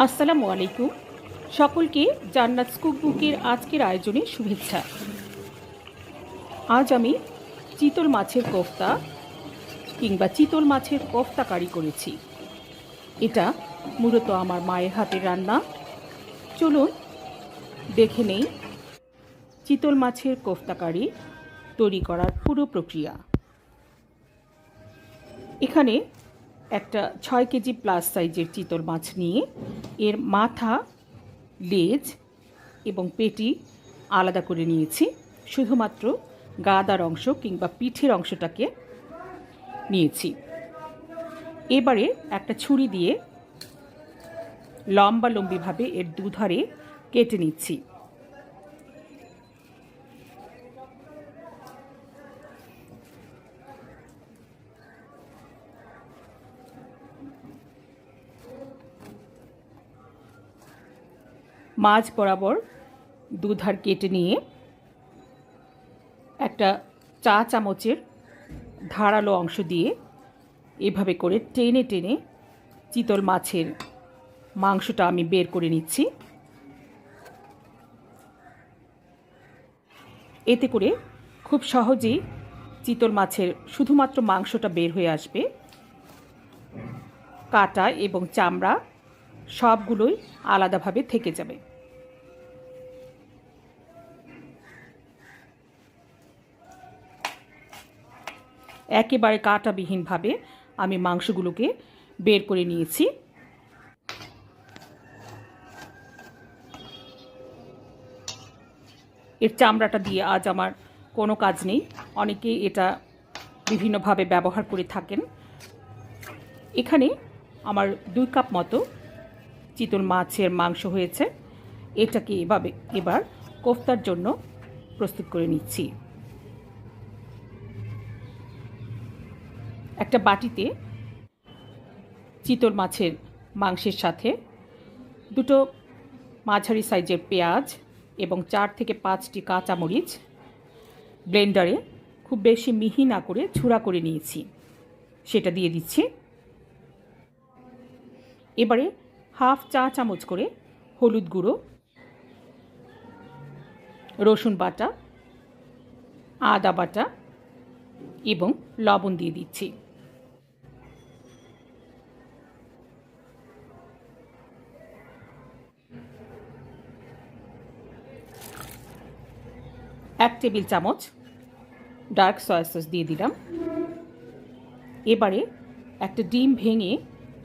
আসসালামু আলাইকুম। সকলকে জান্নাত কুক বুকের আজকের আয়োজনে শুভেচ্ছা। আজ আমি চিতল মাছের কোফতা কিংবা চিতল মাছের কোফতা কারি করেছি। এটা মূলত আমার মায়ের হাতের রান্না। চলুন দেখে নেই চিতল মাছের কোফতা কারি তৈরি করার পুরো প্রক্রিয়া। এখানে একটা 6 কেজি প্লাস সাইজের চিতল মাছ নিয়ে এর মাথা, লেজ এবং পেটি আলাদা করে নিয়েছি। শুধুমাত্র গাদার অংশ কিংবা পিঠের অংশটাকে নিয়েছি। এবারে একটা ছুরি দিয়ে লম্বালম্বিভাবে এর দুধারে কেটে নিচ্ছি। মাঝ বরাবর দুধার কেটে নিয়ে একটা চা চামচের ধারালো অংশ দিয়ে এভাবে করে টেনে টেনে চিতল মাছের মাংসটা আমি বের করে নিচ্ছি। এতে করে খুব সহজেই চিতল মাছের শুধুমাত্র মাংসটা বের হয়ে আসবে। কাটা এবং চামড়া সবগুলোই আলাদাভাবে থেকে যাবে। একেবারে কাটাবিহীনভাবে আমি মাংসগুলোকে বের করে নিয়েছি। এর চামড়াটা দিয়ে আজ আমার কোনো কাজ নেই। অনেকেই এটা বিভিন্নভাবে ব্যবহার করে থাকেন। এখানে আমার 2 কাপ মতো চিতল মাছের মাংস হয়েছে। এটাকে এবার কোফতার জন্য প্রস্তুত করে নিচ্ছি। একটা বাটিতে চিতল মাছের মাংসের সাথে 2টো মাঝারি সাইজের পেঁয়াজ এবং 4 থেকে 5টি কাঁচামরিচ ব্লেন্ডারে খুব বেশি মিহি না করে ছুরা করে নিয়েছি, সেটা দিয়ে দিচ্ছি। এবারে হাফ চা চামচ করে হলুদ গুঁড়ো, রসুন বাটা, আদা বাটা এবং লবণ দিয়ে দিচ্ছি। এক টেবিল চামচ ডার্ক সয়া সস দিয়ে দিলাম। এবারে একটা ডিম ভেঙে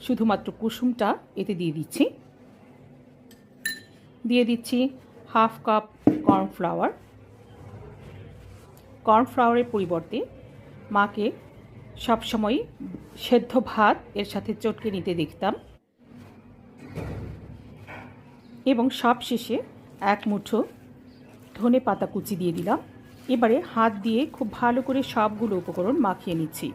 শুধুমাত্র কুসুমটা এতে দিয়ে দিচ্ছি। দিয়ে দিচ্ছি হাফ কাপ কর্নফ্লাওয়ার। কর্নফ্লাওয়ারের পরিবর্তে মাকে সবসময় সেদ্ধ ভাত এর সাথে চটকে নিতে দেখতাম। এবং সবশেষে 1 মুঠো ধনে পাতা কুচি দিয়ে দিলাম। এবারে হাত দিয়ে খুব ভালো করে সবগুলো উপকরণ মাখিয়ে নিচ্ছি।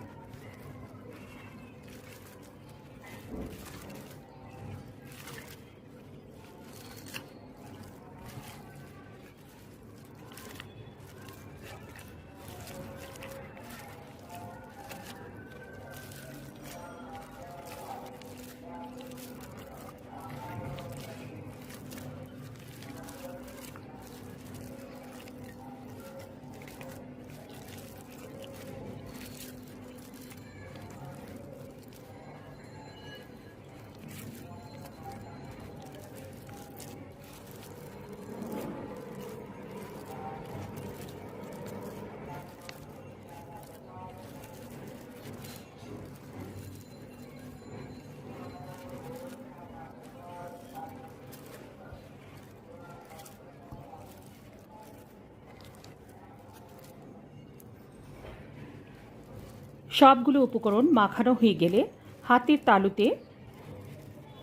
সবগুলো উপকরণ মাখানো হয়ে গেলে হাতের তালুতে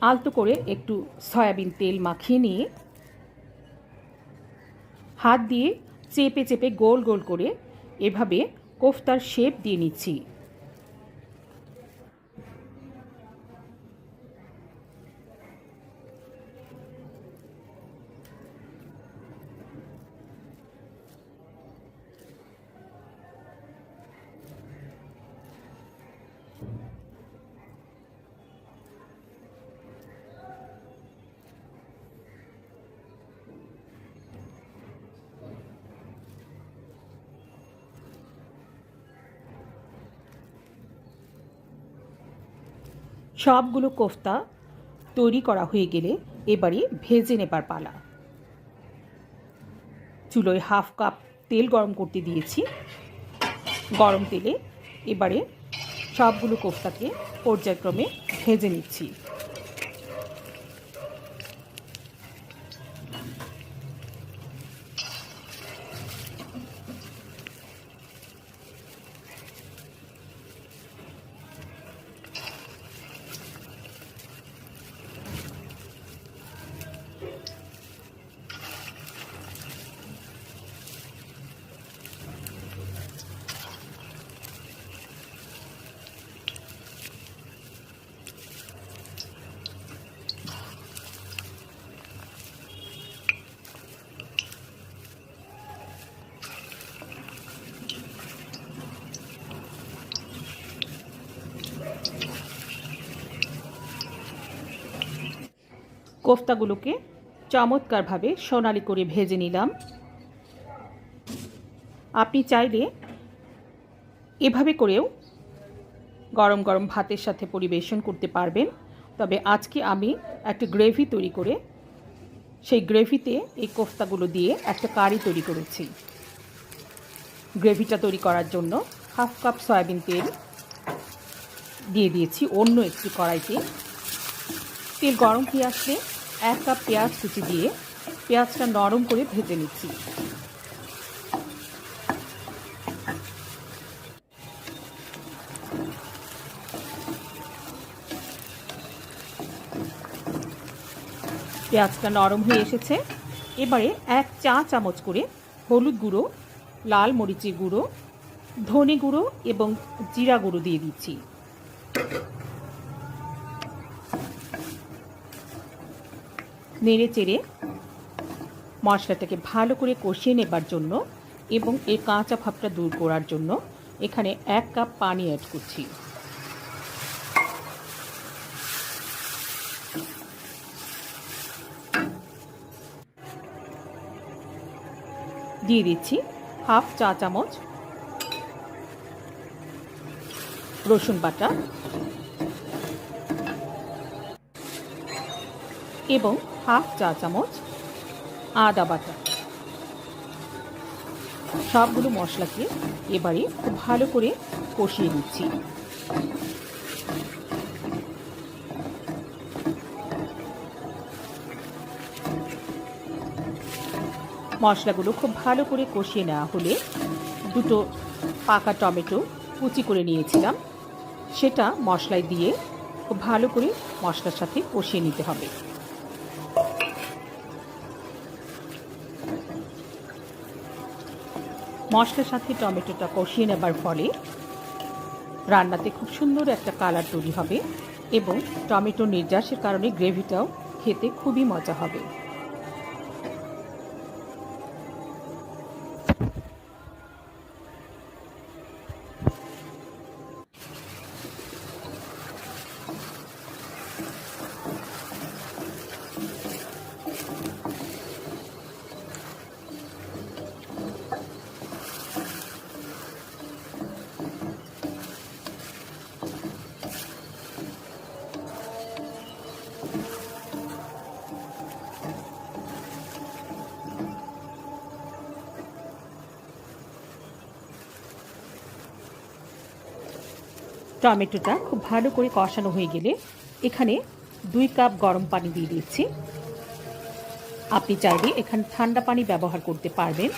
আলতো করে একটু সয়াবিন তেল মাখিয়ে নিয়ে হাত দিয়ে চেপে চেপে গোল গোল করে এভাবে কোফতার শেপ দিয়ে নিচ্ছি। সবগুলো কোফতা তৈরি করা হয়ে গেলে এবারে ভেজে নেবার পালা। চুলোয় 1/2 কাপ তেল গরম করতে দিয়েছি। গরম তেলে এবারে সবগুলো কোফতাকে পর্যায়ক্রমে ভেজে নিচ্ছি। কোফতাগুলোকে চমৎকারভাবে সোনালি করে ভেজে নিলাম। আপনি চাইলে এভাবে করেও গরম গরম ভাতের সাথে পরিবেশন করতে পারবেন। তবে আজকে আমি একটা গ্রেভি তৈরি করে সেই গ্রেভিতে এই কোফতাগুলো দিয়ে একটা কারি তৈরি করেছি। গ্রেভিটা তৈরি করার জন্য 1/2 কাপ সয়াবিন তেল দিয়ে দিয়েছি অন্য একটি কড়াইতে। তেল গরম হয়ে আসলে 1 কাপ পেঁয়াজ কুচি দিয়ে পেঁয়াজটা নরম করে ভেজে নিচ্ছি। পেঁয়াজটা নরম হয়ে এসেছে। এবারে 1 চা চামচ করে হলুদ গুঁড়ো, লাল মরিচের গুঁড়ো, ধনে গুঁড়ো এবং জিরা গুঁড়ো দিয়ে দিচ্ছি। নেড়ে চেড়ে মশলাটাকে ভালো করে কষিয়ে নেবার জন্য এবং এর কাঁচা ভাবটা দূর করার জন্য এখানে 1 কাপ পানি অ্যাড করছি। দিয়ে দিচ্ছি 1/2 চা চামচ রসুন বাটা এবং 1/2 চা চামচ আদা বাটা। সবগুলো মশলাকে এবারে খুব ভালো করে কষিয়ে নিচ্ছি। মশলাগুলো খুব ভালো করে কষিয়ে নেওয়া হলে 2 পাকা টমেটো কুচি করে নিয়েছিলাম, সেটা মশলায় দিয়ে খুব ভালো করে মশলার সাথে কষিয়ে নিতে হবে। মশলার সাথে টমেটোটা কষিয়ে নেবার ফলে রান্নাতে খুব সুন্দর একটা কালার তৈরি হবে এবং টমেটো নির্যাসের কারণে গ্রেভিটাও খেতে খুবই মজা হবে। টমেটোটা খুব ভালো করে কষানো হয়ে গেলে এখানে 2 কাপ গরম পানি দিয়ে দিচ্ছি। আপনি চাইলে এখানে ঠান্ডা পানি ব্যবহার করতে পারবেন।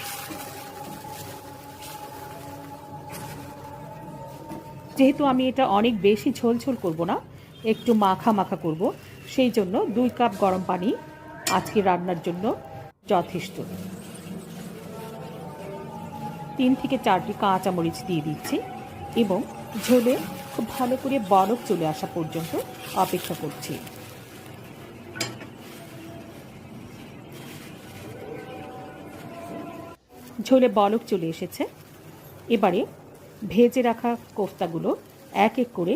যেহেতু আমি এটা অনেক বেশি ঝোল ঝোল করব না, একটু মাখা মাখা করব, সেই জন্য 2 কাপ গরম পানি আজকে রান্নার জন্য যথেষ্ট। 3 থেকে 4টি কাঁচামরিচ দিয়ে দিচ্ছি এবং ঝোলে খুব ভালো করে বরফ চলে আসা পর্যন্ত অপেক্ষা করছি। ঝোলে বলক চলে এসেছে। এবারে ভেজে রাখা কোফতাগুলো এক এক করে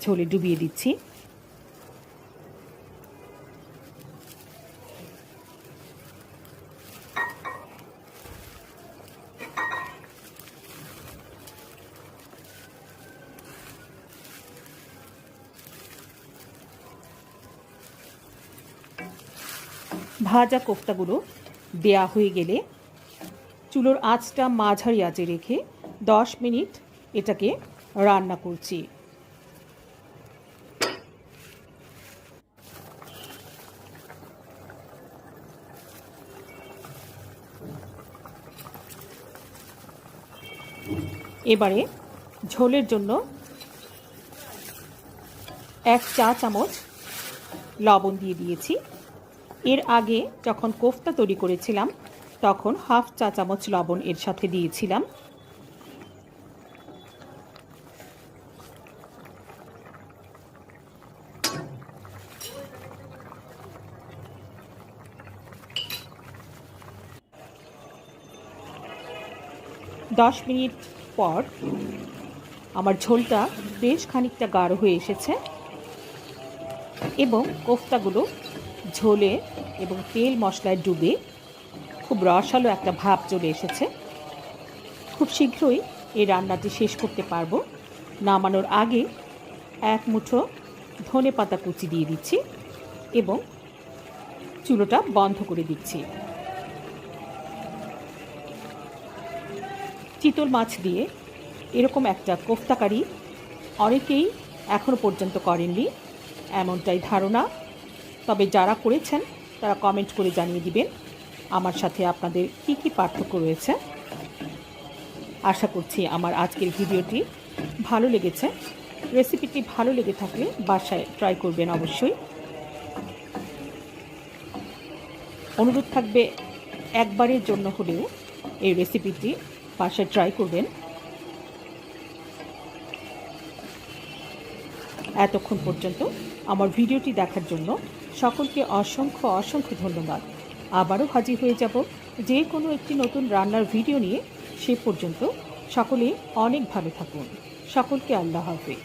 ঝোলে ডুবিয়ে দিচ্ছি। ভাজা কোফতাগুলো দেয়া হয়ে গেলে চুলোর আঁচটা মাঝারি আঁচে রেখে 10 মিনিট এটাকে রান্না করছি। এবারে ঝোলের জন্য 1 চা চামচ লবণ দিয়ে দিয়েছি। এর আগে যখন কোফতা তৈরি করেছিলাম তখন হাফ চা চামচ লবণ এর সাথে দিয়েছিলাম। দশ মিনিট পর আমার ঝোলটা বেশ খানিকটা গাঢ় হয়ে এসেছে এবং কোফতাগুলো ঝোলে এবং তেল মশলায় ডুবে খুব রসালো একটা ভাব চলে এসেছে। খুব শীঘ্রই এই রান্নাটি শেষ করতে পারবো। নামানোর আগে 1 মুঠো ধনেপাতা কুচি দিয়ে দিচ্ছি এবং চুলোটা বন্ধ করে দিচ্ছি। চিতল মাছ দিয়ে এরকম একটা কোফতা কারি অনেকেই এখনও পর্যন্ত করেননি, এমনটাই ধারণা। তবে যারা করেছেন তারা কমেন্ট করে জানিয়ে দিবেন আমার সাথে আপনাদের কী কী পার্থক্য রয়েছে। আশা করছি আমার আজকের ভিডিওটি ভালো লেগেছে। রেসিপিটি ভালো লেগে থাকলে বাসায় ট্রাই করবেন অবশ্যই। অনুরোধ থাকবে একবারের জন্য হলেও এই রেসিপিটি বাসায় ট্রাই করবেন। এতক্ষণ পর্যন্ত আমার ভিডিওটি দেখার জন্য সকলকে অসংখ্য অসংখ্য ধন্যবাদ। আবারও হাজির হয়ে যাব যে কোনো একটি নতুন রান্নার ভিডিও নিয়ে। সে পর্যন্ত সকলে অনেক ভালো থাকুন। সকলকে আল্লাহ হাফেজ।